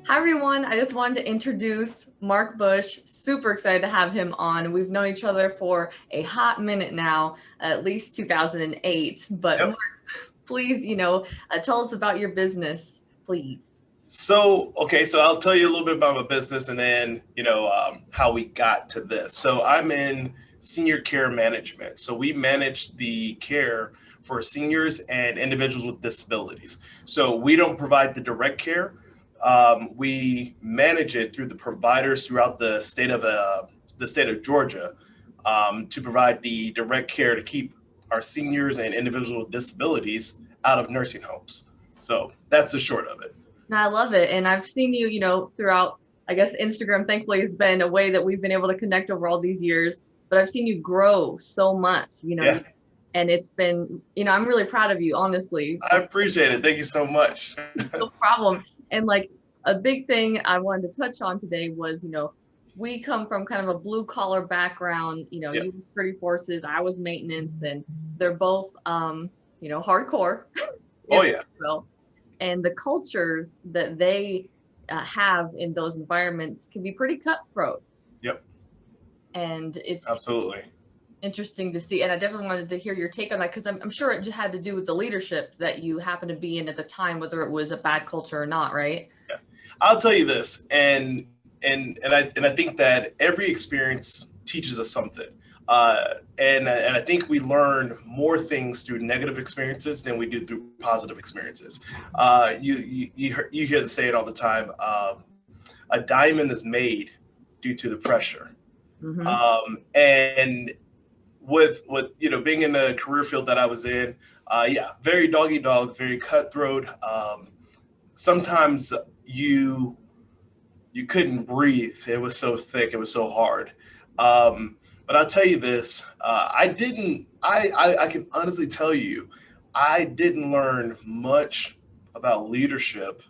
Hi, everyone. I just wanted to introduce Mark Bush. Super excited to have him on. We've known each other for a hot minute now, at least 2008. But Mark, Yep. please, tell us about your business, please. So I'll tell you a little bit about my business and then, how we got to this. So I'm in senior care management. So we manage the care for seniors and individuals with disabilities. So we don't provide the direct care. We manage it through the providers throughout the state of Georgia, to provide the direct care to keep our seniors and individuals with disabilities out of nursing homes. So that's the short of it. No, I love it. And I've seen you, throughout, I guess, Instagram, thankfully, has been a way that we've been able to connect over all these years. But I've seen you grow so much, Yeah, and it's been, I'm really proud of you, honestly. I appreciate it. Thank you so much. No problem. And like a big thing I wanted to touch on today was, we come from kind of a blue collar background, Yeah. you were security forces, I was maintenance, and they're both, hardcore, Oh if yeah. you will. And the cultures that they have in those environments can be pretty cutthroat. Yep. And it's Absolutely. interesting to see. And I definitely wanted to hear your take on that because I'm sure it just had to do with the leadership that you happened to be in at the time, whether it was a bad culture or not, right? Yeah. I'll tell you this, and I think that every experience teaches us something. And I think we learn more things through negative experiences than we do through positive experiences. You hear the saying all the time. A diamond is made due to the pressure. Mm-hmm. And with being in the career field that I was in, yeah, very dog eat dog, very cutthroat. Sometimes you couldn't breathe. It was so thick. It was so hard. But I'll tell you this: I didn't. I can honestly tell you, I didn't learn much about leadership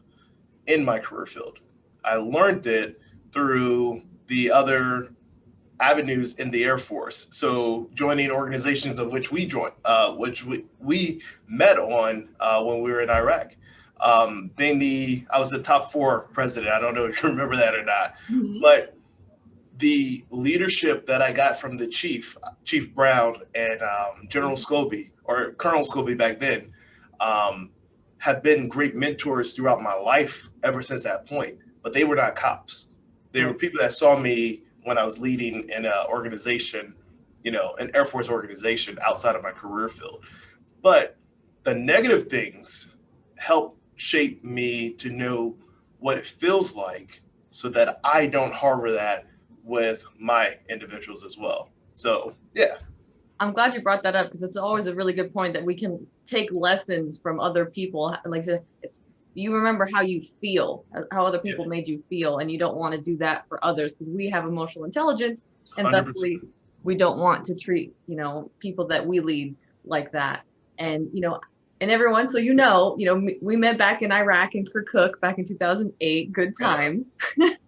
in my career field. I learned it through the other avenues in the Air Force. So joining organizations of which we joined, which we met on when we were in Iraq. I was the top four president. I don't know if you remember that or not, Mm-hmm. but the leadership that I got from the Chief Brown and General Scobie or Colonel Scobie back then, um, have been great mentors throughout my life ever since that point. But they were not cops. They were Right. people that saw me when I was leading in an organization, an Air Force organization outside of my career field. But the negative things help shape me to know what it feels like so that I don't harbor that with my individuals as well. So, yeah, I'm glad you brought that up because it's always a really good point that we can take lessons from other people. Like it's you remember how you feel, how other yeah, people made you feel, and you don't want to do that for others because we have emotional intelligence, and 100%. thusly we don't want to treat people that we lead like that. And and everyone, so we met back in Iraq in Kirkuk back in 2008. Good Yeah. times.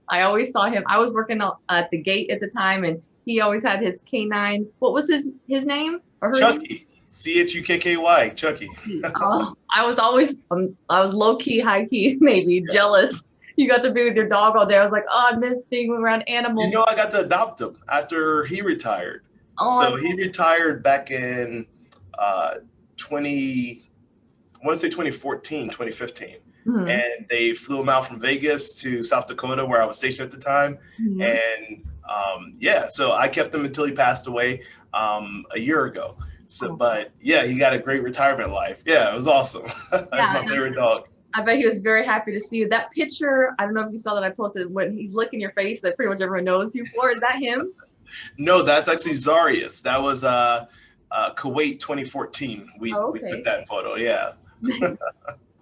I always saw him. I was working at the gate at the time, and he always had his canine. What was his name or her name? Chucky, Chukky, Chucky. Oh, I was low key, high key, maybe Yeah. jealous. You got to be with your dog all day. I was like, oh, I miss being around animals. I got to adopt him after he retired. Oh, So he retired back in 20, I want to say 2014, 2015. mhm, And they flew him out from Vegas to South Dakota, where I was stationed at the time. mhm. And yeah, so I kept him until he passed away a year ago. So, Oh, but yeah, he got a great retirement life. Yeah, it was awesome. That's yeah, my and favorite dog. I bet he was very happy to see you. That picture, I don't know if you saw that I posted when he's licking your face that pretty much everyone knows you for. Is that him? No, that's actually Zarius. That was Kuwait 2014. We Oh, we took okay. that photo. Yeah.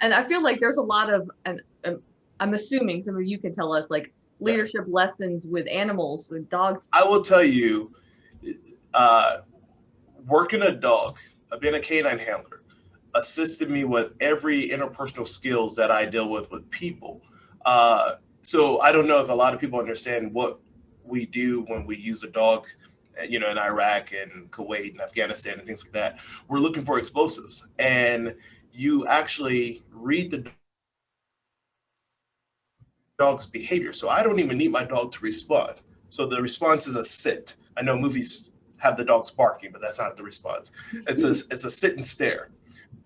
And I feel like there's a lot of, and I'm assuming some of you can tell us like Yeah. leadership lessons with animals, with dogs. I will tell you, uh, working a dog, being a canine handler, assisted me with every interpersonal skills that I deal with people. So I don't know if a lot of people understand what we do when we use a dog, in Iraq and Kuwait and Afghanistan and things like that. We're looking for explosives, and you actually read the dog's behavior. So I don't even need my dog to respond. So the response is a sit. I know movies have the dogs barking, but that's not the response. It's a sit and stare.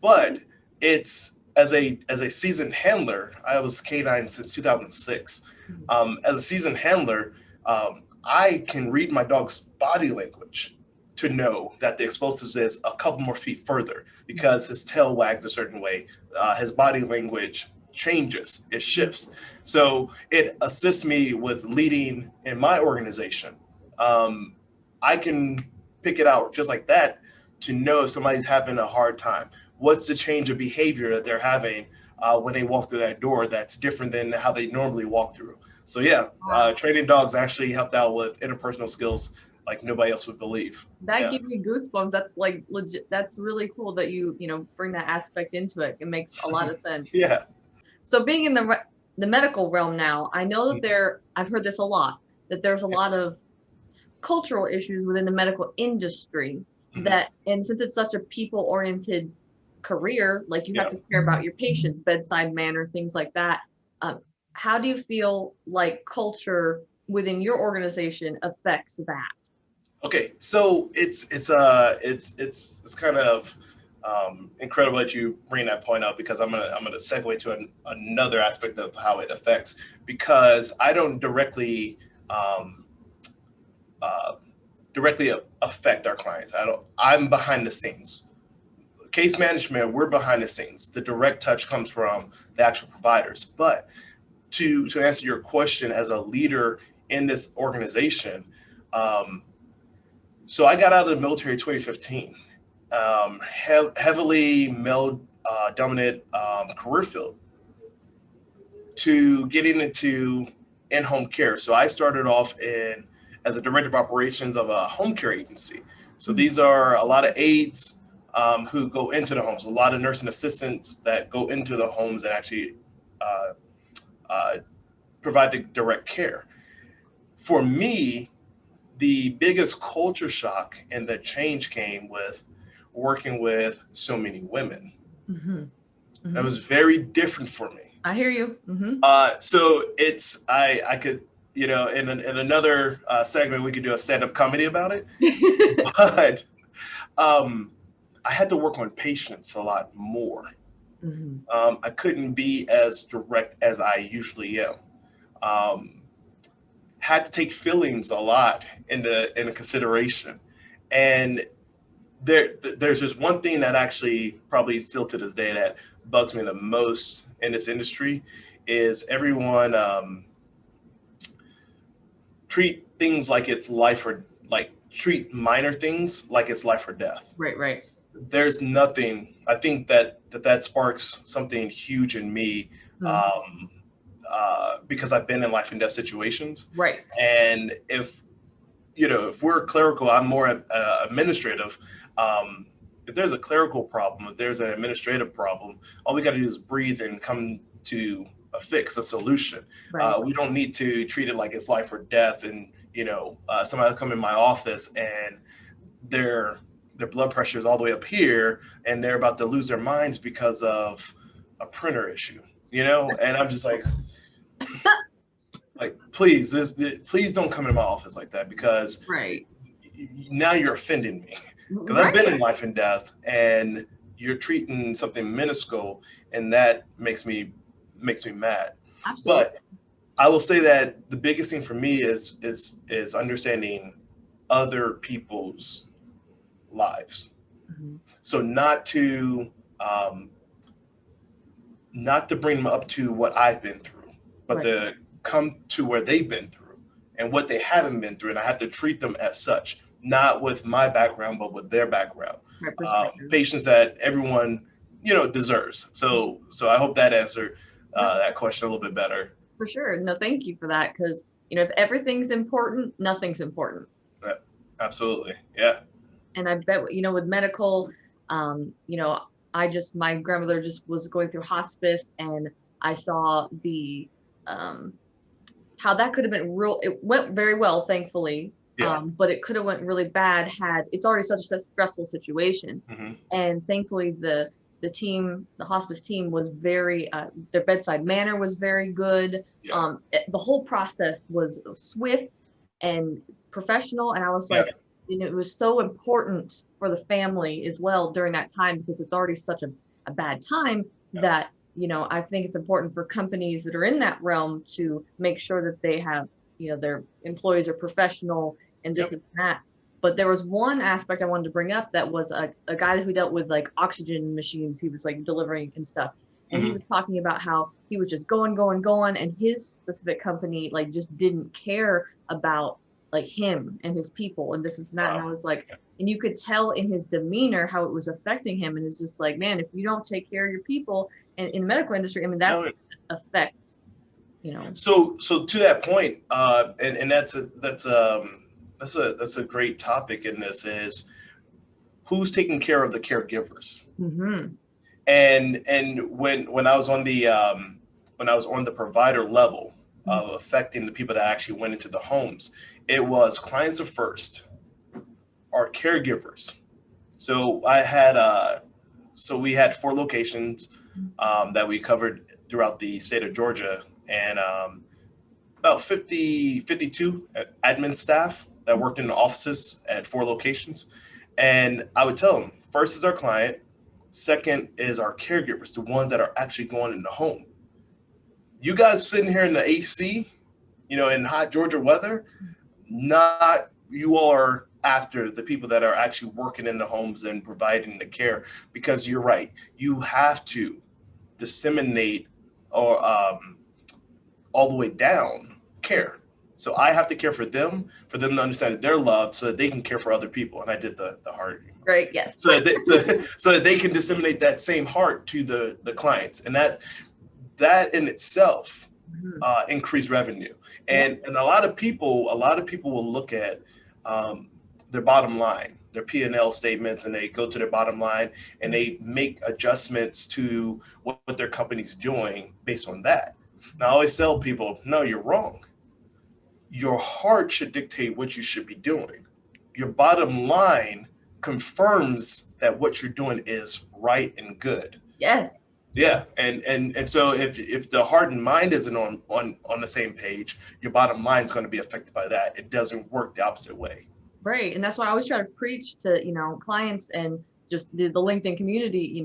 But it's as a seasoned handler, I was canine since 2006. As a seasoned handler, I can read my dog's body language to know that the explosives is a couple more feet further because his tail wags a certain way, his body language changes, it shifts. So it assists me with leading in my organization. I can pick it out just like that to know if somebody's having a hard time. What's the change of behavior that they're having when they walk through that door that's different than how they normally walk through? So yeah, training dogs actually helped out with interpersonal skills like nobody else would believe. That gives me goosebumps. That's like legit. That's really cool that you bring that aspect into it. It makes a lot of sense. Yeah. So being in the medical realm now, I know that I've heard this a lot, that there's a lot of cultural issues within the medical industry and since it's such a people-oriented career, like you have to care about your patients, bedside manner, things like that. How do you feel like culture within your organization affects that? Okay, so it's kind of incredible that you bring that point up because I'm gonna segue to another aspect of how it affects, because I don't directly affect our clients. I'm behind the scenes. Case management, we're behind the scenes. The direct touch comes from the actual providers. But to answer your question as a leader in this organization, so I got out of the military in 2015, heavily male dominant career field, to getting into in-home care. So I started off as a director of operations of a home care agency. So these are a lot of aides who go into the homes, a lot of nursing assistants that go into the homes and actually provide the direct care. For me, the biggest culture shock and the change came with working with so many women. That was very different for me. I hear you. So I could, in another segment, we could do a stand-up comedy about it. But I had to work on patience a lot more. I couldn't be as direct as I usually am. Had to take feelings a lot into consideration. And there's just one thing that actually probably still to this day that bugs me the most in this industry is everyone treat things like it's life or treat minor things like it's life or death. Right. There's nothing. I think that sparks something huge in me because I've been in life and death situations. Right. And if we're clerical, I'm more administrative. If there's a clerical problem, if there's an administrative problem, all we got to do is breathe and come to a fix, a solution. Right. We don't need to treat it like it's life or death. And somebody will come in my office and their blood pressure is all the way up here, and they're about to lose their minds because of a printer issue. And I'm just like, please don't come into my office like that, because now you're offending me. Because I've been in life and death, and you're treating something minuscule, and that makes me mad. Absolutely. But I will say that the biggest thing for me is understanding other people's lives. So not to bring them up to what I've been through, but to come to where they've been through and what they haven't been through, and I have to treat them as such. Not with my background, but with their background. Patients that everyone, deserves. So I hope that answered that question a little bit better. For sure. No, thank you for that. Because, if everything's important, nothing's important. Yeah, absolutely. Yeah. And I bet, with medical, my grandmother just was going through hospice, and I saw how that could have been it went very well, thankfully. But it could have went really bad it's already such a stressful situation. And thankfully the the team, the hospice team was very, their bedside manner was very good. Yeah. The whole process was swift and professional. And I was Yeah. like, it was so important for the family as well during that time, because it's already such a bad time Yeah. that, I think it's important for companies that are in that realm to make sure that they have, their employees are professional and this Yep. and that. But there was one aspect I wanted to bring up that was a guy who dealt with like oxygen machines. He was like delivering and stuff. And he Mhm. was talking about how he was just going, and his specific company like just didn't care about like him and his people and this and that. And I Wow. was like, Yeah. and you could tell in his demeanor how it was affecting him. And it's just like, man, if you don't take care of your people and in the medical industry, I mean, that's No, affect, so to that point, and that's a great topic in this is who's taking care of the caregivers. hmm And when I was on the provider level of affecting the people that actually went into the homes, it was clients are first, our caregivers. So we had 4 locations that we covered throughout the state of Georgia, and about 52 admin staff that worked in the offices at 4 locations. And I would tell them, first is our client, second is our caregivers, the ones that are actually going in the home. You guys sitting here in the AC, in hot Georgia weather, not you are after the people that are actually working in the homes and providing the care, because you're right. You have to disseminate or all the way down care. So I have to care for them to understand that they're loved so that they can care for other people. And I did the heart. Great. Yes. So that they can disseminate that same heart to the clients. And that in itself increase revenue. And a lot of people will look at their bottom line, their P&L statements, and they go to their bottom line and they make adjustments to what their company's doing based on that. Now, I always tell people, no, you're wrong. Your heart should dictate what you should be doing. Your bottom line confirms that what you're doing is right and good. Yes. Yeah, and so if the heart and mind isn't on the same page, your bottom line is going to be affected by that. It doesn't work the opposite way. Right. And that's why I always try to preach to, clients and just the LinkedIn community,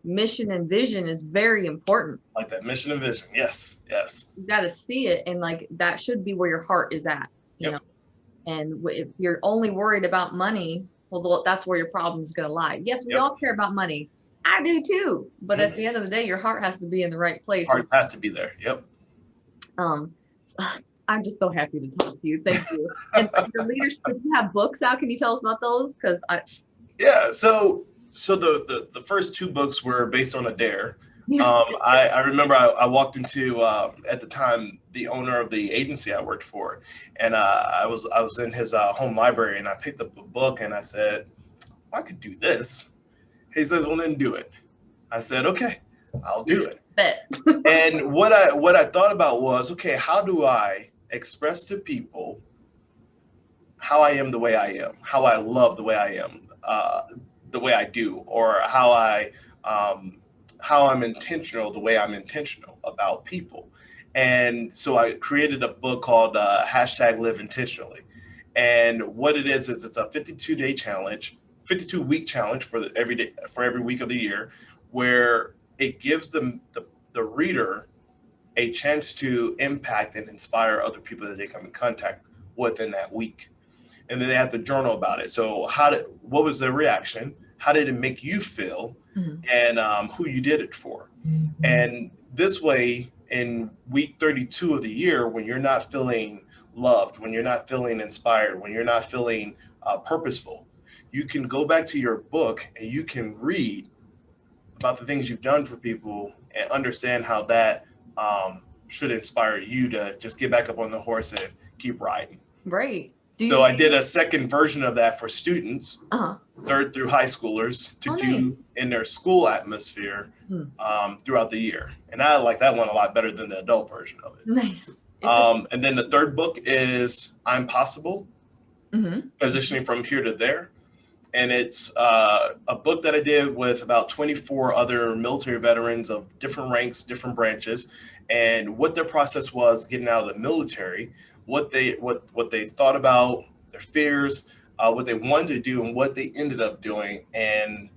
mission and vision is very important. Like that mission and vision. Yes, yes. You got to see it. And like, that should be where your heart is at, Yep. and if you're only worried about money, well, that's where your problem is going to lie. Yes, we Yep. all care about money. I do too. But at the end of the day, your heart has to be in the right place. Heart has to be there. Yep. I'm just so happy to talk to you. Thank you. And your leadership, do you have books out? Can you tell us about those? Yeah. So the first 2 books were based on a dare. I remember I walked into at the time the owner of the agency I worked for, and I was in his home library, and I picked up a book and I said, I could do this. He says, well, then do it. I said, okay, I'll do it. Bet. And what I thought about was, okay, how do I express to people how I am the way I am, how I love the way I am, the way I do, or how I'm intentional the way I'm intentional about people. And so I created a book called #Live Intentionally. And what it is it's a 52-day challenge, 52-week challenge for every week of the year, where it gives them the reader a chance to impact and inspire other people that they come in contact with in that week. And then they have to journal about it. So what was their reaction? How did it make you feel? Mhm. And who you did it for? Mm-hmm. And this way, in week 32 of the year, when you're not feeling loved, when you're not feeling inspired, when you're not feeling purposeful, you can go back to your book and you can read about the things you've done for people and understand how that should inspire you to just get back up on the horse and keep riding. Right. So I did a second version of that for students, Uh-huh. 3rd through high schoolers, to do in their school atmosphere throughout the year. And I like that one a lot better than the adult version of it. Nice. And then the 3rd book is I'm Possible, Mhm. Positioning from Here to There. and it's a book that I did with about 24 other military veterans of different ranks, different branches, and what their process was getting out of the military, what they thought about their fears, what they wanted to do, and what they ended up doing. And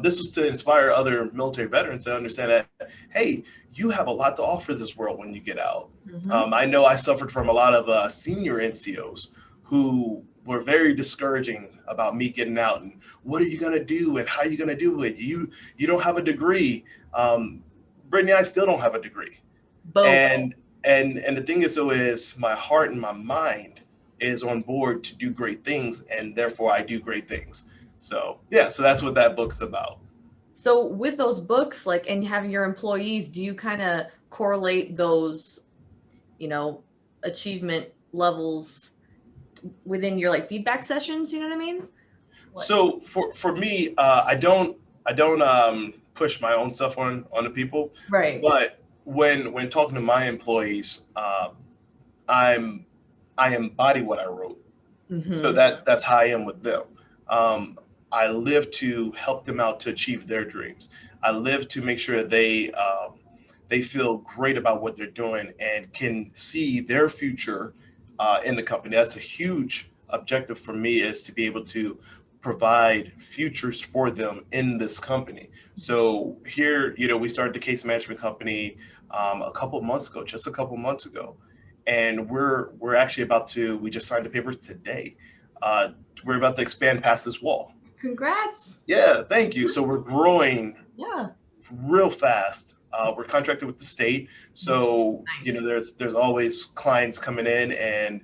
this was to inspire other military veterans to understand that, hey, you have a lot to offer this world when you get out. I know I suffered from a lot of senior NCOs who were very discouraging about me getting out and what are you going to do and how are you going to do it? You don't have a degree. Brittany, I still don't have a degree. Both. And the thing is, so is my heart and my mind is on board to do great things, and therefore I do great things. So yeah, so that's what that book's about. So with those books, like, and having your employees, do you kind of correlate those, achievement levels within your like feedback sessions? You know what I mean? So for me, I don't push my own stuff on the people, Right. but when talking to my employees, I embody what I wrote. So that's how I am with them. I live to help them out to achieve their dreams. I live to make sure they feel great about what they're doing and can see their future in the company. That's a huge objective for me, is to be able to provide futures for them in this company. So here, we started the case management company just a couple months ago, and we're actually we just signed the papers today. We're about to expand past this wall. Congrats. Yeah, thank you. So we're growing Yeah. real fast. We're contracted with the state, so Nice. there's always clients coming in, and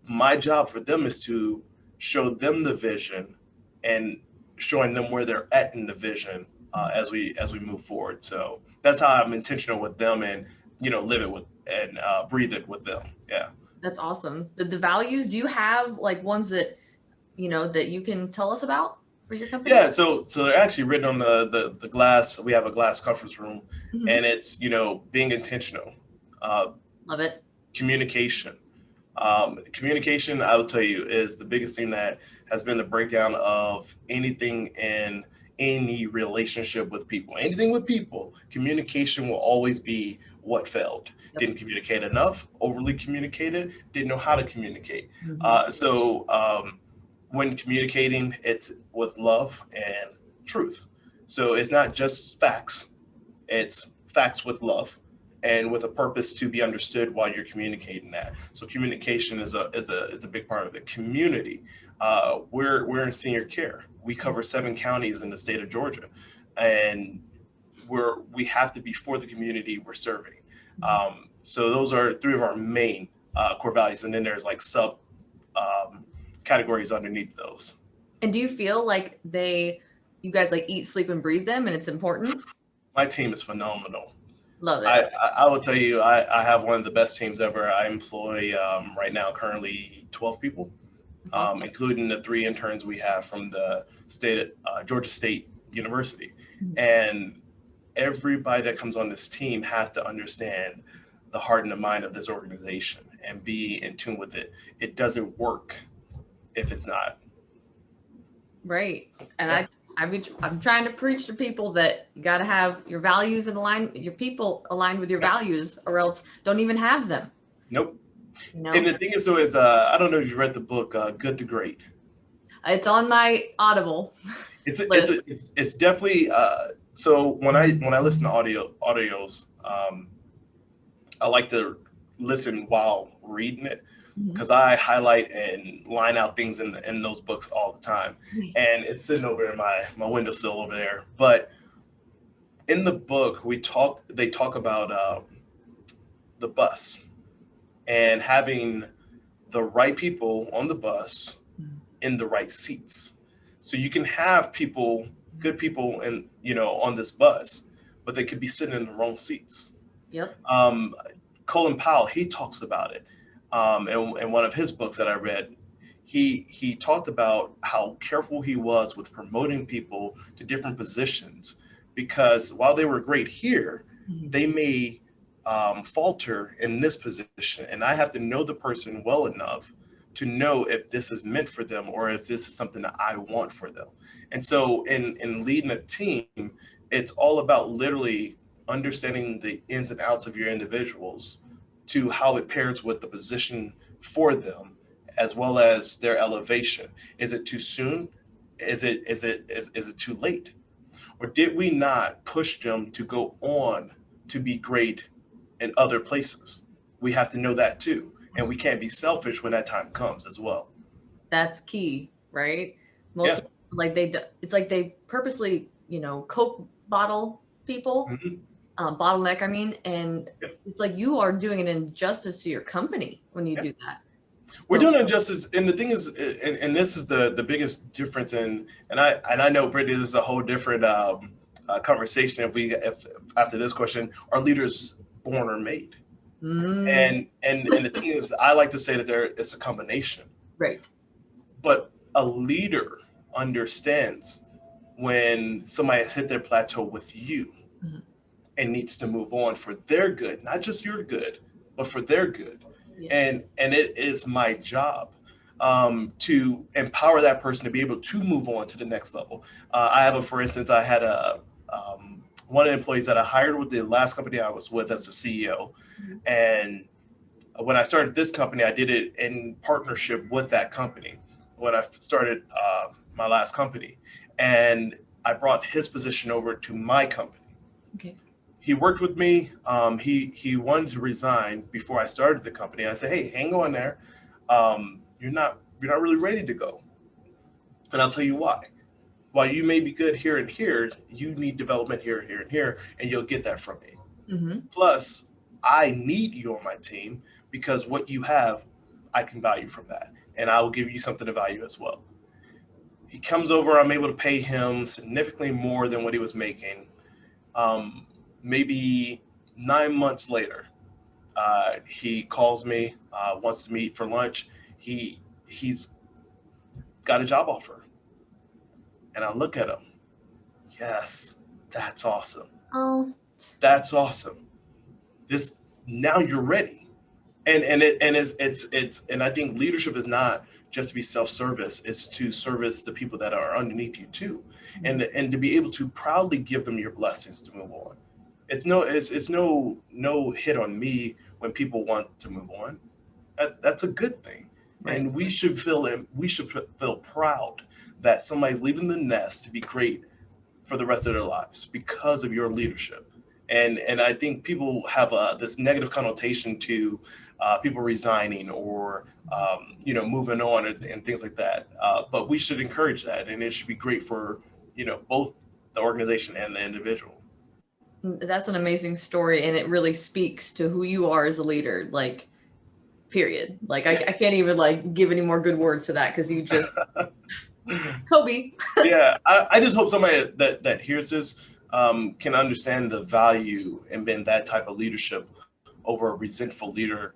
my job for them is to show them the vision and showing them where they're at in the vision as we move forward. So that's how I'm intentional with them, and live it with and breathe it with them. Yeah. That's awesome. The values, do you have like ones that that you can tell us about for your company? Yeah, so they're actually written on the glass. We have a glass conference room, and it's being intentional, Love it. communication. Communication, I will tell you, is the biggest thing that has been the breakdown of anything in any relationship with people. Anything with people, communication will always be what failed. Yep. Didn't communicate enough, overly communicated, didn't know how to communicate. So when communicating, it's with love and truth. So it's not just facts, it's facts with love and with a purpose to be understood while you're communicating that. So communication is a big part of the community. We're in senior care. We cover 7 counties in the state of Georgia, and we have to be for the community we're serving. So those are 3 of our main core values, and then there's like sub categories underneath those. And do you feel like you guys like eat, sleep, and breathe them, and it's important? My team is phenomenal. Love it. I will tell you, I have one of the best teams ever. I employ right now currently 12 people, including the 3 interns we have from the Georgia State University. And everybody that comes on this team has to understand the heart and the mind of this organization and be in tune with it. It doesn't work if it's not. Right. And I'm trying to preach to people that you got to have your values your people aligned with your values, or else don't even have them. Nope. And the thing is, I don't know if you read the book Good to Great. It's on my Audible. It's definitely so when I listen to audios, I like to listen while reading it, because I highlight and line out things in those books all the time. Nice. And it's sitting over in my windowsill over there. But in the book, they talk about the bus and having the right people on the bus in the right seats. So you can have good people on this bus, but they could be sitting in the wrong seats. Yep. Colin Powell, he talks about it. In one of his books that I read, he talked about how careful he was with promoting people to different positions, because while they were great here, they may falter in this position, and I have to know the person well enough to know if this is meant for them or if this is something that I want for them. And so in leading a team, it's all about literally understanding the ins and outs of your individuals to how it pairs with the position for them, as well as their elevation. Is it too soon? Is it too late? Or did we not push them to go on to be great in other places? We have to know that too. And we can't be selfish when that time comes as well. That's key, right? Most Yeah. people, like it's like they purposely, Coke bottle people, Mhm. bottleneck, I mean, and Yeah. it's like you are doing an injustice to your company when you Yeah. do that. We're So, doing injustice, and the thing is, and this is the biggest difference in, and I know Brittany, this is a whole different conversation. If after this question, are leaders born or made? mm, And the thing is, I like to say that it's a combination. right. But a leader understands when somebody has hit their plateau with you Mhm. and needs to move on for their good, not just your good, but for their good. Yeah. And it is my job to empower that person to be able to move on to the next level. For instance, I had one of the employees that I hired with the last company I was with as a CEO, Mhm. and when I started this company, I did it in partnership with that company. When I started my last company, and I brought his position over to my company. Okay. He worked with me. He wanted to resign before I started the company. And I said, "Hey, hang on there. You're not really ready to go, and I'll tell you why. While you may be good here and here, you need development here, here, and here, and you'll get that from me. Mm-hmm. Plus, I need you on my team because what you have, I can value from that, and I will give you something to value as well." He comes over. I'm able to pay him significantly more than what he was making. Maybe 9 months later, he calls me, wants to meet for lunch. He's got a job offer, and I look at him. Yes, that's awesome. Oh, That's awesome. This Now you're ready. And and I think leadership is not just to be self-service, it's to service the people that are underneath you too, and to be able to proudly give them your blessings to move on. It's no hit on me when people want to move on. That's a good thing, right. and we should feel proud that somebody's leaving the nest to be great for the rest of their lives because of your leadership. And I think people have this negative connotation to people resigning or moving on and things like that. But we should encourage that, and it should be great for both the organization and the individual. That's an amazing story, and it really speaks to who you are as a leader. Like, period. Like, Yeah. I can't even like give any more good words to that because you just Kobe. Yeah, I just hope somebody that hears this can understand the value and been that type of leadership over a resentful leader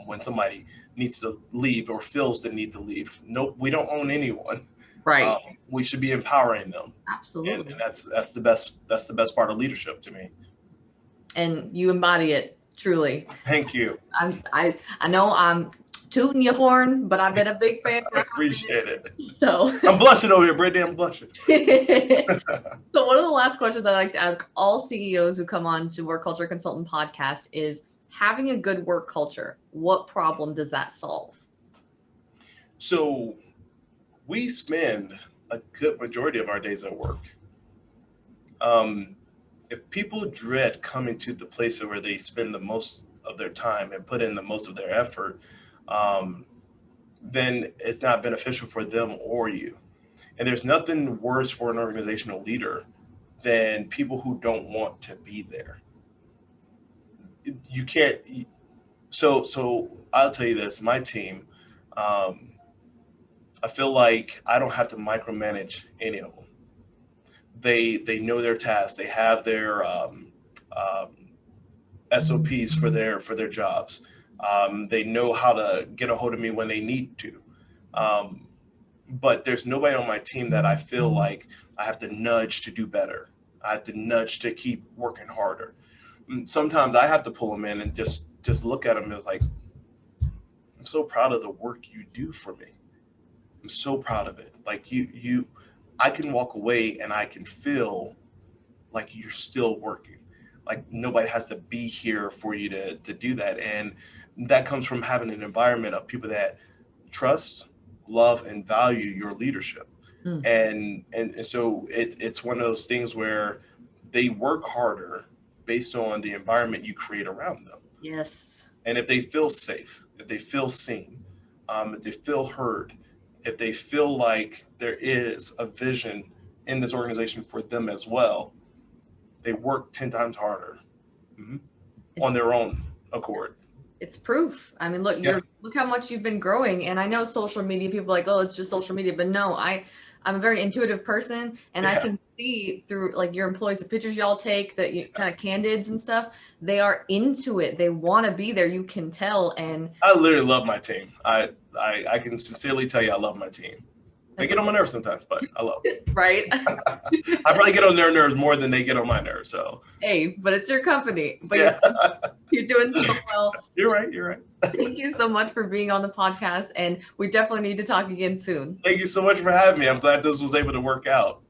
when somebody needs to leave or feels the need to leave. Nope, we don't own anyone. Um, Right. we should be empowering them, and Absolutely. that's the best part of leadership to me. And you embody it truly. Thank you. I know I'm tooting your horn, but I've been a big fan I for a hot appreciate it. minute. So I'm blushing over here, Brittany. I'm blushing. So one of the last questions I like to ask all CEOs who come on to Work Culture Consultant podcast is having a good work culture. What problem does that solve? So we spend a good majority of our days at work. Um, if people dread coming to the place where they spend the most of their time and put in the most of their effort, um, then it's not beneficial for them or you. And there's nothing worse for an organizational leader than people who don't want to be there. You can't. So I'll tell you this: my team, um, I feel like I don't have to micromanage any of them. They know their tasks. They have their um, SOPs for their jobs. They know how to get a hold of me when they need to. Um, but there's nobody on my team that I feel like I have to nudge to do better. I have to nudge to keep working harder. Sometimes I have to pull them in and just look at them as like, so proud of the work you do for me. I'm so proud of it. Like I can walk away and I can feel like you're still working. Like nobody has to be here for you to do that. And that comes from having an environment of people that trust, love, and value your leadership. Mm. And so it's one of those things where they work harder based on the environment you create around them. Yes. And if they feel safe, if they feel seen, if they feel heard, if they feel like there is a vision in this organization for them as well, they work 10 times harder on their own accord. It's proof. I mean, look, look how much you've been growing. And I know social media, people are like, oh, it's just social media. But no, I'm a very intuitive person, and I can see through like your employees, the pictures y'all take, the kind of candids and stuff, they are into it. They want to be there. You can tell. And I literally love my team. I can sincerely tell you I love my team. They get on my nerves sometimes, but I love them. Right. I probably get on their nerves more than they get on my nerves. So hey, but it's your company. But you're doing so well. You're right. Thank you so much for being on the podcast, and we definitely need to talk again soon. Thank you so much for having me. I'm glad this was able to work out.